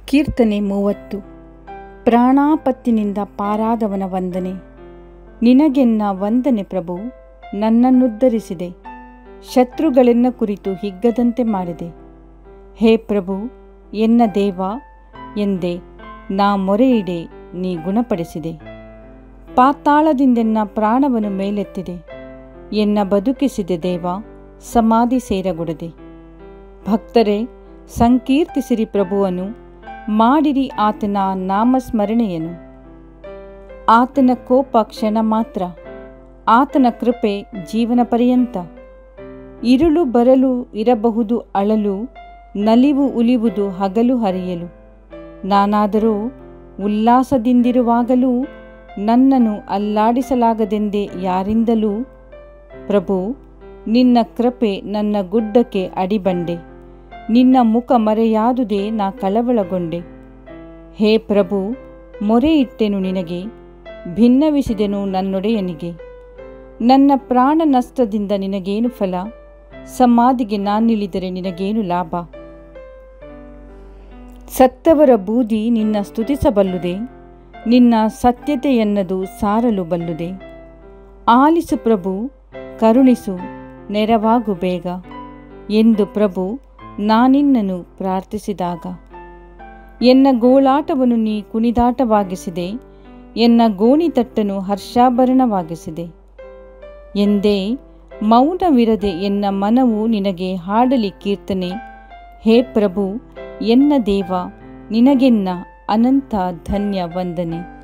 ಕೀರ್ತನೆ 30. ಪ್ರಾಣಾಪತ್ತಿನಿಂದ ಪಾರಾದವನ ವಂದನೆ. ನಿನಗೆನ್ನ ವಂದನೆ ಪ್ರಭು, ನನ್ನನ್ನುದ್ಧರಿಸಿದೆ. ಶತ್ರುಗಳೆನ್ನ ಕುರಿತು ಹಿಗ್ಗದಂತೆ ಮಾಡಿದೆ. ಹೇ ಪ್ರಭು, ಎನ್ನ ದೇವ ಎಂದೆ ನಾ ಮೊರೆಯಿಡೆ, ನೀ ಗುಣಪಡಿಸಿದೆ. ಪಾತಾಳದಿಂದೆನ್ನ ಪ್ರಾಣವನ್ನು ಮೇಲೆತ್ತಿದೆ. ಎನ್ನ ಬದುಕಿಸಿದೆ ದೇವ, ಸಮಾಧಿ ಸೇರಗೊಡದೆ. ಭಕ್ತರೇ, ಸಂಕೀರ್ತಿಸಿರಿ ಪ್ರಭುವನು, ಮಾಡಿರಿ ಆತನ ನಾಮಸ್ಮರಣೆಯನು. ಆತನ ಕೋಪ ಕ್ಷಣ ಮಾತ್ರ, ಆತನ ಕೃಪೆ ಜೀವನ ಪರ್ಯಂತ. ಇರುಳು ಬರಲು ಇರಬಹುದು ಅಳಲು, ನಲಿವು ಉಲಿವುದು ಹಗಲು ಹರಿಯಲು. ನಾನಾದರೂ ಉಲ್ಲಾಸದಿಂದಿರುವಾಗಲೂ, ನನ್ನನ್ನು ಅಲ್ಲಾಡಿಸಲಾಗದೆಂದೇ ಯಾರಿಂದಲೂ. ಪ್ರಭು, ನಿನ್ನ ಕೃಪೆ ನನ್ನ ಗುಡ್ಡಕ್ಕೆ ಅಡಿಬಂಡೆ. ನಿನ್ನ ಮುಖ ಮರೆಯಾದುದೇ ನಾ ಕಳವಳಗೊಂಡೆ. ಹೇ ಪ್ರಭು, ಮೊರೆಯಿಟ್ಟೆನು ನಿನಗೆ, ಭಿನ್ನವಿಸಿದೆನು ನನ್ನೊಡೆಯನಿಗೆ. ನನ್ನ ಪ್ರಾಣ ನಷ್ಟದಿಂದ ನಿನಗೇನು ಫಲ, ಸಮಾಧಿಗೆ ನಾನಿಳಿದರೆ ನಿನಗೇನು ಲಾಭ. ಸತ್ತವರ ಬೂದಿ ನಿನ್ನ ಸ್ತುತಿಸಬಲ್ಲುದೆ, ನಿನ್ನ ಸತ್ಯತೆಯನ್ನದು ಸಾರಲು ಬಲ್ಲುದೆ. ಆಲಿಸು ಪ್ರಭು, ಕರುಣಿಸು, ನೆರವಾಗು ಬೇಗ ಎಂದು ಪ್ರಭು ನಾನಿನ್ನನು ಪ್ರಾರ್ಥಿಸಿದಾಗ. ಎನ್ನ ಗೋಳಾಟವನ್ನು ನೀ ಕುಣಿದಾಟವಾಗಿಸಿದೆ, ಎನ್ನ ಗೋಣಿತಟ್ಟನ್ನು ಹರ್ಷಾಭರಣವಾಗಿಸಿದೆ. ಎಂದೇ ಮೌನವಿರದೆ ಎನ್ನ ಮನವು ನಿನಗೆ ಹಾಡಲಿ ಕೀರ್ತನೆ. ಹೇ ಪ್ರಭು, ಎನ್ನ ದೇವ, ನಿನಗೆನ್ನ ಅನಂತ ಧನ್ಯ ವಂದನೆ.